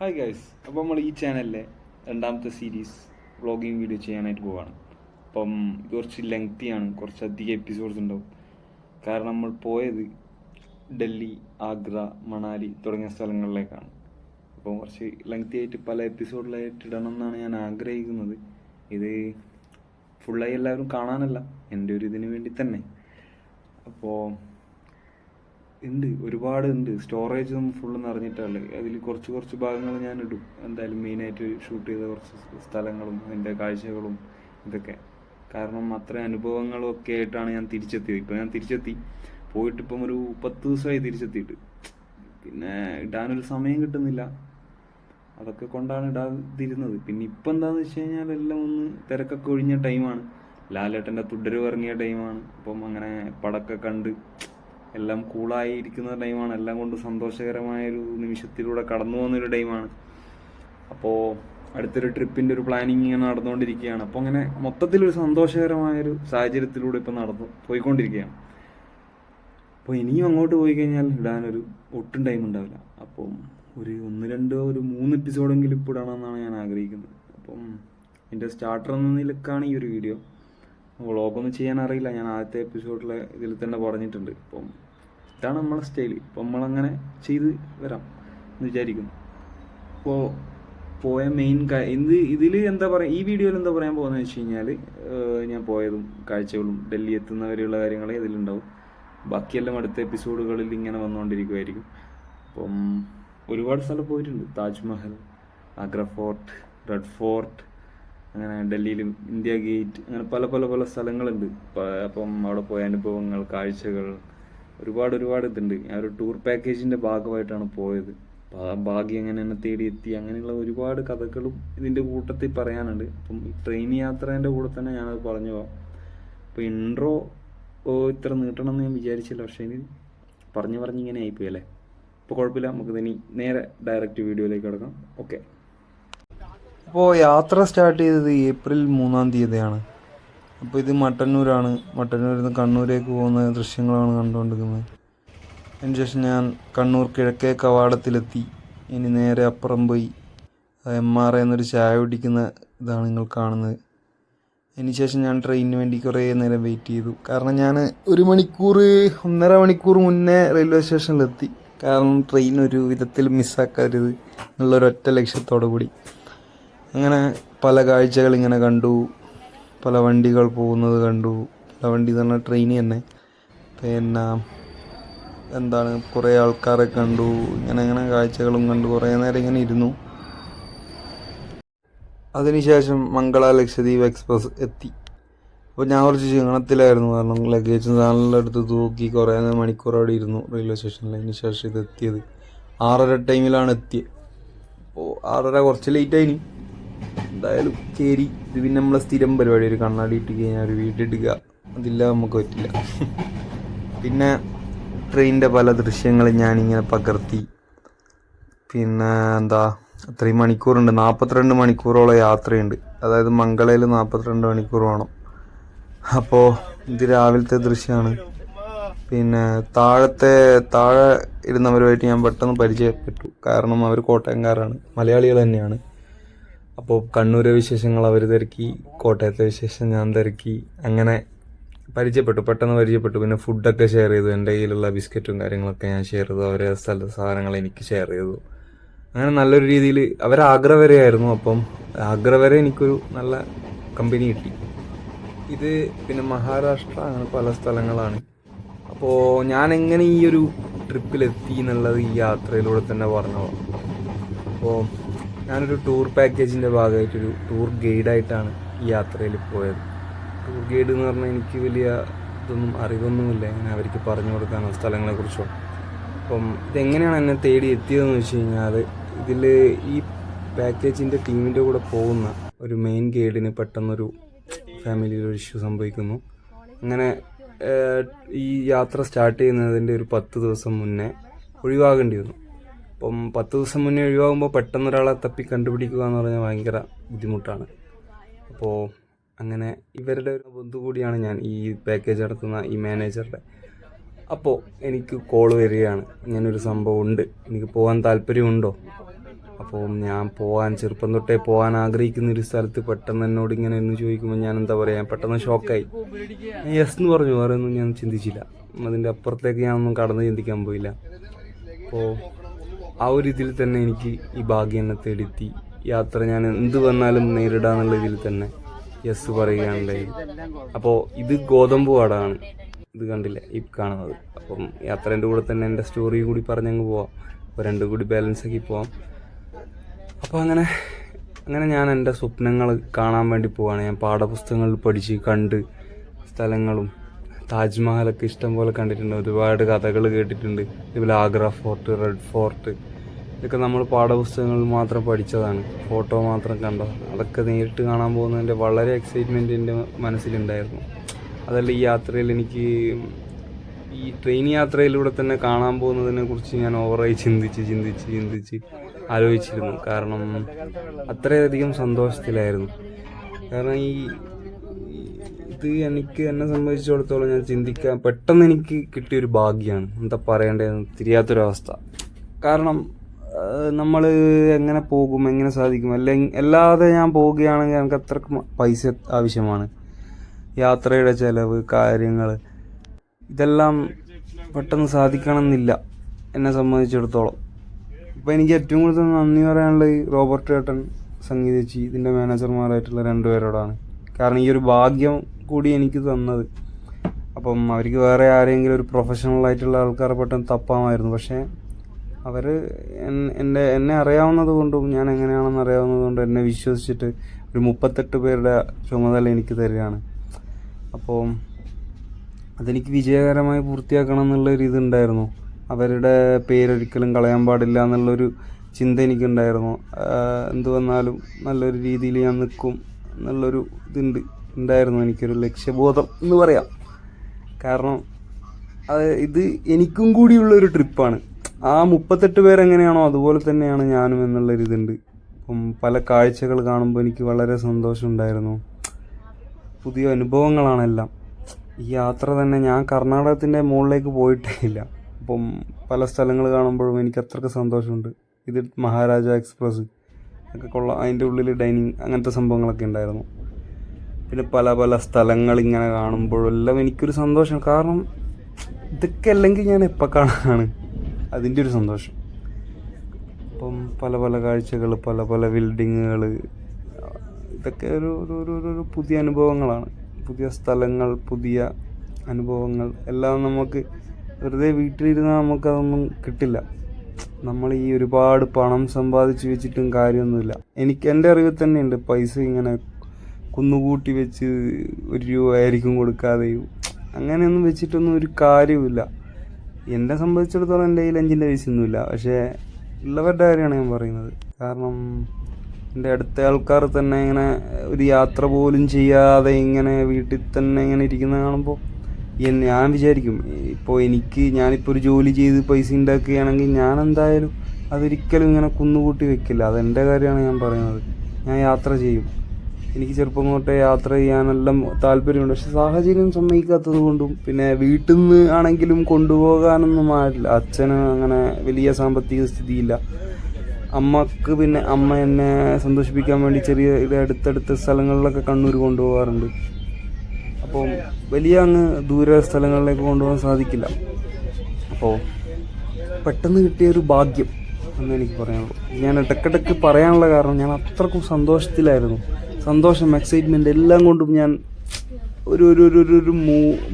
Hi guys, അപ്പോൾ നമ്മൾ ഈ ചാനലിലെ രണ്ടാമത്തെ സീരീസ് വ്ളോഗിങ് വീഡിയോ ചെയ്യാനായിട്ട് പോവാണ്. അപ്പം ഇത് കുറച്ച് ലെങ്തിയാണ്, കുറച്ചധികം എപ്പിസോഡ്സ് ഉണ്ടാവും. കാരണം നമ്മൾ പോയത് ഡൽഹി, ആഗ്ര, മണാലി തുടങ്ങിയ സ്ഥലങ്ങളിലേക്കാണ്. അപ്പം കുറച്ച് ലെങ്തി ആയിട്ട് പല എപ്പിസോഡിലായിട്ട് ഇടണം എന്നാണ് ഞാൻ ആഗ്രഹിക്കുന്നത്. ഇത് ഫുള്ളായി എല്ലാവരും കാണാനല്ല, എൻ്റെ ഒരു ഇതിന് വേണ്ടി തന്നെ. അപ്പോൾ ഒരുപാട് ഉണ്ട്. സ്റ്റോറേജ് ഒന്നും ഫുള്ള് നിറഞ്ഞിട്ടുള്ളത്. അതിൽ കുറച്ച് ഭാഗങ്ങൾ ഞാൻ ഇടും. എന്തായാലും മെയിനായിട്ട് ഷൂട്ട് ചെയ്ത കുറച്ച് സ്ഥലങ്ങളും അതിൻ്റെ കാഴ്ചകളും ഇതൊക്കെ. കാരണം അത്രയും അനുഭവങ്ങളും ഒക്കെ ആയിട്ടാണ് ഞാൻ തിരിച്ചെത്തിയത്. ഇപ്പം ഞാൻ തിരിച്ചെത്തി, പോയിട്ടിപ്പം ഒരു 10 ദിവസമായി തിരിച്ചെത്തിയിട്ട്. പിന്നെ ഇടാനൊരു സമയം കിട്ടുന്നില്ല, അതൊക്കെ കൊണ്ടാണ് ഇടാതിരുന്നത്. പിന്നെ ഇപ്പം എന്താണെന്ന് വെച്ച് കഴിഞ്ഞാൽ എല്ലാം ഒന്ന് തിരക്കൊക്കെ ഒഴിഞ്ഞ ടൈമാണ്. ലാലേട്ടൻ്റെ തുടരും ഇറങ്ങിയ ടൈമാണ്. അപ്പം അങ്ങനെ പടമൊക്കെ കണ്ട് എല്ലാം കൂളായി ഇരിക്കുന്ന ടൈമാണ്. എല്ലാം കൊണ്ട് സന്തോഷകരമായൊരു നിമിഷത്തിലൂടെ കടന്നു പോകുന്നൊരു ടൈമാണ്. അപ്പോൾ അടുത്തൊരു ട്രിപ്പിൻ്റെ ഒരു പ്ലാനിങ് ഇങ്ങനെ നടന്നുകൊണ്ടിരിക്കുകയാണ്. അപ്പോൾ അങ്ങനെ മൊത്തത്തിലൊരു സന്തോഷകരമായൊരു സാഹചര്യത്തിലൂടെ ഇപ്പം പോയിക്കൊണ്ടിരിക്കുകയാണ്. അപ്പോൾ ഇനിയും അങ്ങോട്ട് പോയി കഴിഞ്ഞാൽ ഇടാനൊരു ഒട്ടും ടൈം ഉണ്ടാവില്ല. അപ്പം ഒരു 3 എപ്പിസോഡെങ്കിലും ഇപ്പോൾ ഇടണമെന്നാണ് ഞാൻ ആഗ്രഹിക്കുന്നത്. അപ്പം എൻ്റെ സ്റ്റാർട്ടർ എന്ന നിലക്കാണ് ഈ ഒരു വീഡിയോ. വ്ളോഗൊന്നും ചെയ്യാൻ അറിയില്ല, ഞാൻ ആദ്യത്തെ എപ്പിസോഡിലെ ഇതിൽ തന്നെ പറഞ്ഞിട്ടുണ്ട്. അപ്പം ഇതാണ് നമ്മളെ സ്റ്റൈൽ. ഇപ്പം നമ്മളങ്ങനെ ചെയ്ത് വരാം എന്ന് വിചാരിക്കുന്നു. അപ്പോൾ പോയ മെയിൻ ഇതിൽ എന്താ പറയുക, ഈ വീഡിയോയിൽ എന്താ പറയാൻ പോകുന്നത് വെച്ച് കഴിഞ്ഞാൽ, ഞാൻ പോയതും കാഴ്ചകളും ഡൽഹി എത്തുന്നവരെയുള്ള കാര്യങ്ങളെ ഇതിലുണ്ടാവും. ബാക്കിയെല്ലാം അടുത്ത എപ്പിസോഡുകളിൽ ഇങ്ങനെ വന്നുകൊണ്ടിരിക്കുമായിരിക്കും. അപ്പം ഒരുപാട് സ്ഥലം പോയിട്ടുണ്ട്. Taj Mahal, Agra fort, red fort, അങ്ങനെ ഡൽഹിയിലും ഇന്ത്യ ഗേറ്റ്, അങ്ങനെ പല സ്ഥലങ്ങളുണ്ട്. അപ്പം അവിടെ പോയ അനുഭവങ്ങൾ, കാഴ്ചകൾ ഒരുപാട് ഇതുണ്ട്. ഞാൻ ഒരു ടൂർ പാക്കേജിൻ്റെ ഭാഗമായിട്ടാണ് പോയത്. അപ്പോൾ ആ ഭാഗ്യം എങ്ങനെ എന്നെ തേടിയെത്തി, അങ്ങനെയുള്ള ഒരുപാട് കഥകളും ഇതിൻ്റെ കൂട്ടത്തിൽ പറയാനുണ്ട്. അപ്പം ഈ ട്രെയിൻ യാത്രേൻ്റെ കൂടെ തന്നെ ഞാനത് പറഞ്ഞു പോകാം. അപ്പോൾ ഇൻട്രോ ഇത്ര നീട്ടണം എന്ന് ഞാൻ വിചാരിച്ചില്ല, പക്ഷേ ഇനി പറഞ്ഞ് ഇങ്ങനെ ആയിപ്പോയി അല്ലേ. അപ്പോൾ കുഴപ്പമില്ല, നമുക്കിതിനി നേരെ ഡയറക്റ്റ് വീഡിയോയിലേക്ക് കിടക്കാം. ഓക്കെ. അപ്പോൾ യാത്ര സ്റ്റാർട്ട് ചെയ്തത് ഏപ്രിൽ 3-ാം തീയതിയാണ്. അപ്പോൾ ഇത് മട്ടന്നൂരാണ്. മട്ടന്നൂരിൽ നിന്ന് കണ്ണൂരേക്ക് പോകുന്ന ദൃശ്യങ്ങളാണ് കണ്ടുകൊണ്ടിരിക്കുന്നത്. അതിനുശേഷം ഞാൻ കണ്ണൂർ കിഴക്കേ കവാടത്തിലെത്തി. ഇനി നേരെ അപ്പുറം പോയി MR എന്നൊരു ചായ കുടിക്കുന്ന ഇതാണ് നിങ്ങൾ കാണുന്നത്. അതിനുശേഷം ഞാൻ ട്രെയിനിന് വേണ്ടി കുറേ നേരം വെയിറ്റ് ചെയ്തു. കാരണം ഞാൻ 1.5 മണിക്കൂർ മുന്നേ റെയിൽവേ സ്റ്റേഷനിലെത്തി. കാരണം ട്രെയിൻ ഒരു വിധത്തിൽ മിസ്സാക്കരുത് എന്നുള്ളൊരൊറ്റ ലക്ഷ്യത്തോടു കൂടി. അങ്ങനെ പല കാഴ്ചകൾ ഇങ്ങനെ കണ്ടു, പല വണ്ടികൾ പോകുന്നത് കണ്ടു. പല വണ്ടി എന്ന് പറഞ്ഞാൽ ട്രെയിൻ തന്നെ. പിന്നെ കുറേ ആൾക്കാരെ കണ്ടു. ഇങ്ങനെ കാഴ്ചകളും കണ്ടു കുറേ നേരം ഇങ്ങനെ ഇരുന്നു. അതിനുശേഷം മംഗള ലക്ഷദ്വീപ് എക്സ്പ്രസ് എത്തി. അപ്പോൾ ഞാൻ കുറച്ച് ക്ഷീണത്തിലായിരുന്നു. കാരണം ലഗേജ് സാധനങ്ങളെടുത്ത് തൂക്കി കുറേ മണിക്കൂർ അവിടെ ഇരുന്നു റെയിൽവേ സ്റ്റേഷനിൽ. അതിന് ശേഷം ഇത് എത്തിയത് 6:30 ടൈമിലാണ് എത്തിയത്. അപ്പോൾ 6:30 കുറച്ച് ലേറ്റായിനി. എന്തായാലും കയറി. ഇത് പിന്നെ നമ്മളെ സ്ഥിരം പരിപാടി. ഒരു കണ്ണാടി ഇട്ട് കഴിഞ്ഞാൽ ഒരു വീഡിയോ എടുക്കുക, അതില്ല നമുക്ക് പറ്റില്ല. പിന്നെ ട്രെയിനിൻ്റെ പല ദൃശ്യങ്ങളും ഞാനിങ്ങനെ പകർത്തി. പിന്നെ അത്രയും മണിക്കൂറുണ്ട്, 42 മണിക്കൂറോളം യാത്രയുണ്ട്. അതായത് മംഗളയിൽ 42 മണിക്കൂർ വേണം. അപ്പോൾ ഇത് രാവിലത്തെ ദൃശ്യമാണ്. പിന്നെ താഴെ ഇരുന്നവരുമായിട്ട് ഞാൻ പെട്ടെന്ന് പരിചയപ്പെട്ടു. കാരണം അവർ കോട്ടയംകാരാണ്, മലയാളികൾ തന്നെയാണ്. അപ്പോൾ കണ്ണൂരെ വിശേഷങ്ങൾ അവർ തിരക്കി, കോട്ടയത്തെ വിശേഷം ഞാൻ തിരക്കി. അങ്ങനെ പെട്ടെന്ന് പരിചയപ്പെട്ടു. പിന്നെ ഫുഡൊക്കെ ഷെയർ ചെയ്തു. എൻ്റെ കയ്യിലുള്ള ബിസ്ക്കറ്റും കാര്യങ്ങളൊക്കെ ഞാൻ ഷെയർ ചെയ്തു. അവരെ സാധനങ്ങൾ എനിക്ക് ഷെയർ ചെയ്തു. അങ്ങനെ നല്ലൊരു രീതിയിൽ അവർ ആഗ്ര വരെ ആയിരുന്നു. അപ്പം ആഗ്ര വരെ എനിക്കൊരു നല്ല കമ്പനി കിട്ടി. ഇത് പിന്നെ മഹാരാഷ്ട്ര, അങ്ങനെ പല സ്ഥലങ്ങളാണ്. അപ്പോൾ ഞാൻ എങ്ങനെ ഈ ഒരു ട്രിപ്പിലെത്തി എന്നുള്ളത് ഈ യാത്രയിലൂടെ തന്നെ പറഞ്ഞു. അപ്പോൾ ഞാനൊരു ടൂർ പാക്കേജിൻ്റെ ഭാഗമായിട്ടൊരു ടൂർ ഗൈഡായിട്ടാണ് ഈ യാത്രയിൽ പോയത്. ടൂർ ഗൈഡ് എന്ന് പറഞ്ഞാൽ എനിക്ക് വലിയ അറിവൊന്നുമില്ല ഇങ്ങനെ അവർക്ക് പറഞ്ഞു കൊടുക്കാനോ സ്ഥലങ്ങളെക്കുറിച്ചോ. അപ്പം ഇതെങ്ങനെയാണ് എന്നെ തേടി എത്തിയതെന്ന് വെച്ച് കഴിഞ്ഞാൽ, ഇതിൽ ഈ പാക്കേജിൻ്റെ ടീമിൻ്റെ കൂടെ പോകുന്ന ഒരു മെയിൻ ഗൈഡിന് പെട്ടെന്നൊരു ഫാമിലിയിലൊരു ഇഷ്യൂ സംഭവിക്കുന്നു. അങ്ങനെ ഈ യാത്ര സ്റ്റാർട്ട് ചെയ്യുന്നതിൻ്റെ ഒരു 10 ദിവസം മുന്നേ ഒഴിവാകേണ്ടി വന്നു. അപ്പം 10 ദിവസം മുന്നേ ഒഴിവാകുമ്പോൾ പെട്ടെന്ന് ഒരാളെ തപ്പി കണ്ടുപിടിക്കുക എന്ന് പറഞ്ഞാൽ ഭയങ്കര ബുദ്ധിമുട്ടാണ്. അപ്പോൾ അങ്ങനെ ഇവരുടെ ഒരു ബന്ധു കൂടിയാണ് ഞാൻ, ഈ പാക്കേജ് നടത്തുന്ന ഈ മാനേജറുടെ. അപ്പോൾ എനിക്ക് കോൾ വരികയാണ്, ഇങ്ങനൊരു സംഭവം ഉണ്ട്, എനിക്ക് പോകാൻ താല്പര്യമുണ്ടോ? അപ്പോൾ ഞാൻ ചെറുപ്പം തൊട്ടേ പോകാൻ ആഗ്രഹിക്കുന്ന ഒരു സ്ഥലത്ത് പെട്ടെന്ന് എന്നോട് ഇങ്ങനെ എന്ന് ചോദിക്കുമ്പോൾ ഞാൻ എന്താ പറയുക, പെട്ടെന്ന് ഷോക്കായി. യെസ് എന്ന് പറഞ്ഞു, വേറെ ഒന്നും ഞാൻ ചിന്തിച്ചില്ല. അതിൻ്റെ അപ്പുറത്തേക്ക് ഞാനൊന്നും കടന്ന് ചിന്തിക്കാൻ പോയില്ല. അപ്പോൾ ആ ഒരു ഇതിൽ തന്നെ എനിക്ക് ഈ ഭാഗ്യം എന്നെ തേടിയെത്തി. യാത്ര ഞാൻ എന്ത് വന്നാലും നേരിടാന്നുള്ള ഇതിൽ തന്നെ യെസ് പറയുകയാണുണ്ടായത്. അപ്പോൾ ഇത് ഗോതമ്പ് പാടാണ്, ഇത് കണ്ടില്ലേ ഈ കാണുന്നത്. അപ്പം യാത്രേൻ്റെ കൂടെ തന്നെ എൻ്റെ സ്റ്റോറി കൂടി പറഞ്ഞങ്ങ് പോവാം, അപ്പോൾ രണ്ടും കൂടി ബാലൻസ് ആക്കി പോവാം. അപ്പോൾ അങ്ങനെ ഞാൻ എൻ്റെ സ്വപ്നങ്ങൾ കാണാൻ വേണ്ടി പോവാണ്. ഞാൻ പാഠപുസ്തകങ്ങളിൽ പഠിച്ച് കണ്ട് സ്ഥലങ്ങളും താജ്മഹലൊക്കെ ഇഷ്ടം പോലെ കണ്ടിട്ടുണ്ട്, ഒരുപാട് കഥകൾ കേട്ടിട്ടുണ്ട്. ഇതുപോലെ ആഗ്ര ഫോർട്ട്, റെഡ് ഫോർട്ട്, ഇതൊക്കെ നമ്മൾ പാഠപുസ്തകങ്ങളിൽ മാത്രം പഠിച്ചതാണ്, ഫോട്ടോ മാത്രം കണ്ടതാണ്. അതൊക്കെ നേരിട്ട് കാണാൻ പോകുന്നതിൻ്റെ വളരെ എക്സൈറ്റ്മെൻറ്റ് എൻ്റെ മനസ്സിലുണ്ടായിരുന്നു. അതല്ല ഈ യാത്രയിൽ എനിക്ക് ഈ ട്രെയിൻ യാത്രയിലൂടെ തന്നെ കാണാൻ പോകുന്നതിനെ കുറിച്ച് ഞാൻ ഓവറായി ചിന്തിച്ച് ആലോചിച്ചിരുന്നു. കാരണം അത്രയധികം സന്തോഷത്തിലായിരുന്നു. കാരണം ഇത് എന്നെ സംബന്ധിച്ചിടത്തോളം ഞാൻ പെട്ടെന്ന് എനിക്ക് കിട്ടിയൊരു ഭാഗ്യമാണ്, എന്താ പറയേണ്ടതെന്ന് തിരിയാത്തൊരവസ്ഥ. കാരണം നമ്മൾ എങ്ങനെ പോകും, എങ്ങനെ സാധിക്കും, അല്ലാതെ ഞാൻ പോവുകയാണെങ്കിൽ എനിക്ക് അത്രക്ക് പൈസ ആവശ്യമാണ്. യാത്രയുടെ ചിലവ്, കാര്യങ്ങൾ, ഇതെല്ലാം പെട്ടെന്ന് സാധിക്കണമെന്നില്ല എന്നെ സംബന്ധിച്ചിടത്തോളം. ഇപ്പോൾ എനിക്ക് ഏറ്റവും കൂടുതൽ നന്ദി പറയാനുള്ളത് റോബർട്ട് ഏട്ടൻ, സംഗീത ചേച്ചി, ഇതിൻ്റെ മാനേജർമാരായിട്ടുള്ള രണ്ടുപേരോടാണ്. കാരണം ഈ ഒരു ഭാഗ്യം കൂടി എനിക്ക് തന്നത്. അപ്പം അവർക്ക് വേറെ ആരെങ്കിലും ഒരു പ്രൊഫഷണലായിട്ടുള്ള ആൾക്കാരെ പെട്ടെന്ന് തപ്പാമായിരുന്നു. പക്ഷേ അവർ എന്നെ അറിയാവുന്നത് കൊണ്ടും ഞാൻ എങ്ങനെയാണെന്ന് അറിയാവുന്നത് കൊണ്ടും എന്നെ വിശ്വസിച്ചിട്ട് ഒരു 38 പേരുടെ ചുമതല എനിക്ക് തരികയാണ്. അപ്പോൾ അതെനിക്ക് വിജയകരമായി പൂർത്തിയാക്കണം എന്നുള്ളൊരു ഇതുണ്ടായിരുന്നു. അവരുടെ പേരൊരിക്കലും കളയാൻ പാടില്ല എന്നുള്ളൊരു ചിന്ത എനിക്കുണ്ടായിരുന്നു. എന്ത് വന്നാലും നല്ലൊരു രീതിയിൽ ഞാൻ നിൽക്കും എന്നുള്ളൊരു ഉണ്ടായിരുന്നു, എനിക്കൊരു ലക്ഷ്യബോധം എന്ന് പറയാം. കാരണം ഇത് എനിക്കും കൂടിയുള്ളൊരു ട്രിപ്പാണ്. ആ 38 പേരെങ്ങനെയാണോ അതുപോലെ തന്നെയാണ് ഞാനും എന്നുള്ളൊരിതുണ്ട്. അപ്പം പല കാഴ്ചകൾ കാണുമ്പോൾ എനിക്ക് വളരെ സന്തോഷമുണ്ടായിരുന്നു. പുതിയ അനുഭവങ്ങളാണെല്ലാം. ഈ യാത്ര തന്നെ, ഞാൻ കർണാടകത്തിൻ്റെ മുകളിലേക്ക് പോയിട്ടേ ഇല്ല. അപ്പം പല സ്ഥലങ്ങൾ കാണുമ്പോഴും എനിക്ക് അത്രയ്ക്ക് സന്തോഷമുണ്ട്. ഇത് മഹാരാജ എക്സ്പ്രസ് ഒക്കെ കൊള്ളാം, അതിൻ്റെ ഉള്ളിൽ ഡൈനിങ് അങ്ങനത്തെ സംഭവങ്ങളൊക്കെ ഉണ്ടായിരുന്നു. പിന്നെ പല സ്ഥലങ്ങൾ ഇങ്ങനെ കാണുമ്പോഴെല്ലാം എനിക്കൊരു സന്തോഷം. കാരണം ഇതൊക്കെ അല്ലെങ്കിൽ ഞാൻ എപ്പോൾ കാണാനാണ്, അതിൻ്റെ ഒരു സന്തോഷം. അപ്പം പല കാഴ്ചകൾ, പല ബിൽഡിങ്ങുകൾ, ഇതൊക്കെ ഒരു പുതിയ അനുഭവങ്ങളാണ്. പുതിയ സ്ഥലങ്ങൾ, പുതിയ അനുഭവങ്ങൾ എല്ലാം നമുക്ക് വെറുതെ വീട്ടിലിരുന്നാൽ നമുക്കതൊന്നും കിട്ടില്ല. നമ്മൾ ഈ ഒരുപാട് പണം സമ്പാദിച്ച് വെച്ചിട്ടും കാര്യമൊന്നുമില്ല. എൻ്റെ അറിവിൽ തന്നെയുണ്ട്, പൈസ ഇങ്ങനെ കുന്നുകൂട്ടി വെച്ച് 1 രൂപ ആയിരിക്കും കൊടുക്കാതെയും അങ്ങനെയൊന്നും വെച്ചിട്ടൊന്നും ഒരു കാര്യവുമില്ല. എന്നെ സംബന്ധിച്ചിടത്തോളം എൻ്റെ കയ്യിൽ 5 പൈസയൊന്നുമില്ല. പക്ഷേ ഉള്ളവരുടെ കാര്യമാണ് ഞാൻ പറയുന്നത്. കാരണം എൻ്റെ അടുത്ത ആൾക്കാർ തന്നെ ഇങ്ങനെ ഒരു യാത്ര പോലും ചെയ്യാതെ ഇങ്ങനെ വീട്ടിൽ തന്നെ ഇങ്ങനെ ഇരിക്കുന്നത് കാണുമ്പോൾ ഞാൻ വിചാരിക്കും, ഞാനിപ്പോൾ ഒരു ജോലി ചെയ്ത് പൈസ ഉണ്ടാക്കുകയാണെങ്കിൽ ഞാൻ എന്തായാലും അതൊരിക്കലും ഇങ്ങനെ കുന്നുകൂട്ടി വെക്കില്ല. അതെൻ്റെ കാര്യമാണ് ഞാൻ പറയുന്നത്. ഞാൻ യാത്ര ചെയ്യും. എനിക്ക് ചെറുപ്പം തൊട്ടേ യാത്ര ചെയ്യാനെല്ലാം താല്പര്യമുണ്ട്. പക്ഷെ സാഹചര്യം സമ്മതിക്കാത്തത് കൊണ്ടും പിന്നെ വീട്ടിൽ നിന്ന് ആണെങ്കിലും കൊണ്ടുപോകാനൊന്നും ആയില്ല. അച്ഛന് അങ്ങനെ വലിയ സാമ്പത്തിക സ്ഥിതിയില്ല. അമ്മക്ക് പിന്നെ അമ്മ എന്നെ സന്തോഷിപ്പിക്കാൻ വേണ്ടി ചെറിയ അടുത്തടുത്ത സ്ഥലങ്ങളിലൊക്കെ കണ്ണൂർ കൊണ്ടുപോകാറുണ്ട്. അപ്പോൾ വലിയ അങ്ങ് ദൂര സ്ഥലങ്ങളിലേക്ക് കൊണ്ടുപോകാൻ സാധിക്കില്ല. അപ്പോൾ പെട്ടെന്ന് കിട്ടിയൊരു ഭാഗ്യം എന്ന് എനിക്ക് പറയാനുള്ളൂ. ഞാൻ ഇടയ്ക്കിടയ്ക്ക് പറയാനുള്ള കാരണം ഞാൻ അത്രക്കും സന്തോഷത്തിലായിരുന്നു. സന്തോഷം, എക്സൈറ്റ്മെൻറ്റ് എല്ലാം കൊണ്ടും ഞാൻ ഒരു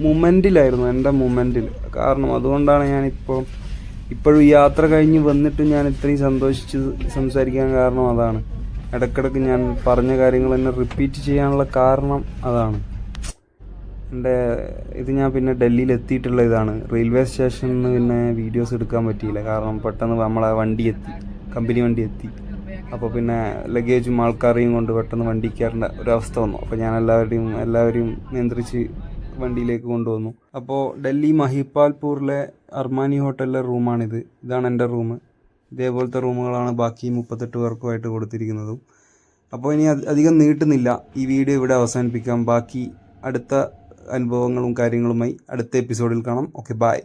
മൊമെൻറ്റിലായിരുന്നു, എൻ്റെ മൊമെൻറ്റിൽ. കാരണം അതുകൊണ്ടാണ് ഇപ്പോഴും യാത്ര കഴിഞ്ഞ് വന്നിട്ട് ഞാൻ ഇത്രയും സന്തോഷിച്ച് സംസാരിക്കാൻ കാരണം അതാണ്. ഇടയ്ക്കിടയ്ക്ക് ഞാൻ പറഞ്ഞ കാര്യങ്ങൾ എന്നെ റിപ്പീറ്റ് ചെയ്യാനുള്ള കാരണം അതാണ്. ഇത് ഞാൻ പിന്നെ ഡൽഹിയിൽ എത്തിയിട്ടുള്ള ഇതാണ്. റെയിൽവേ സ്റ്റേഷനിൽ നിന്ന് പിന്നെ വീഡിയോസ് എടുക്കാൻ പറ്റിയില്ല. കാരണം പെട്ടെന്ന് നമ്മളെ കമ്പനി വണ്ടി എത്തി. അപ്പോൾ പിന്നെ ലഗേജും ആൾക്കാരെയും കൊണ്ട് പെട്ടെന്ന് വണ്ടി കയറേണ്ട ഒരവസ്ഥ വന്നു. അപ്പോൾ ഞാൻ എല്ലാവരെയും നിയന്ത്രിച്ച് വണ്ടിയിലേക്ക് കൊണ്ടുവന്നു. അപ്പോൾ ഡൽഹി മഹിപാൽപൂരിലെ അർമാനി ഹോട്ടലിലെ റൂമാണിത്. ഇതാണ് എൻ്റെ റൂം. ഇതേപോലത്തെ റൂമുകളാണ് ബാക്കി 38 പേർക്കുമായിട്ട് കൊടുത്തിരിക്കുന്നതും. അപ്പോൾ ഇനി അധികം നീട്ടുന്നില്ല, ഈ വീഡിയോ ഇവിടെ അവസാനിപ്പിക്കാം. ബാക്കി അടുത്ത അനുഭവങ്ങളും കാര്യങ്ങളുമായി അടുത്ത എപ്പിസോഡിൽ കാണാം. Okay, by.